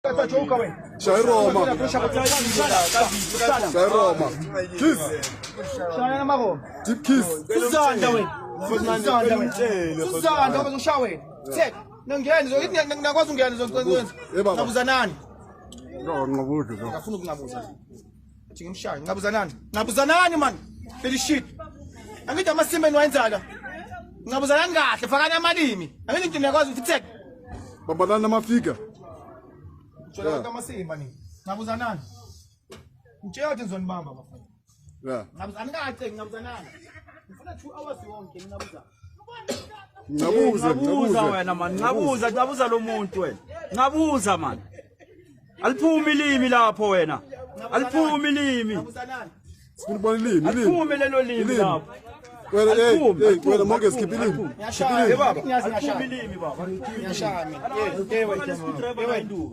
Shaya Roma. Shaya Roma. Kiss. Shaya Mako. Deep kiss. Sizanda wena. Sizanda bazoshawa wena. Check. Nangena ngakwazi ungena zonke. Ngabuza nani? Ngabuza. Ngafuna ukungabuza. Athi ngimshaya. Ngabuza nani? Ngabuza nani man? Phela shit. Angithi amasimeni wayenzala. Ngabuza nani kahle fakana amalimi. Angithi into ngiyakwazi ukuthi check. Babalana amafika. Shola kamasimba ni. Ngabuza nani? Ngitshela ukuthi ngizonibamba bafana. Yeah. Ngabuza nikahle ngabuza nani? Ngifuna 2 hours yonke ngabuza. Ngabuza wena man, ngabuza lo muntu wena. Ngabuza man. Aliphumi ilimi lapho wena. Aliphumi ilimi. Ngabuza nani? Sifuna ilimi. Aliphumi lelo limi lapho. Wena monke skip ilimi. Ngiyashaya baba. Aliphumi ilimi baba. Ngiyashaya mina. Wena.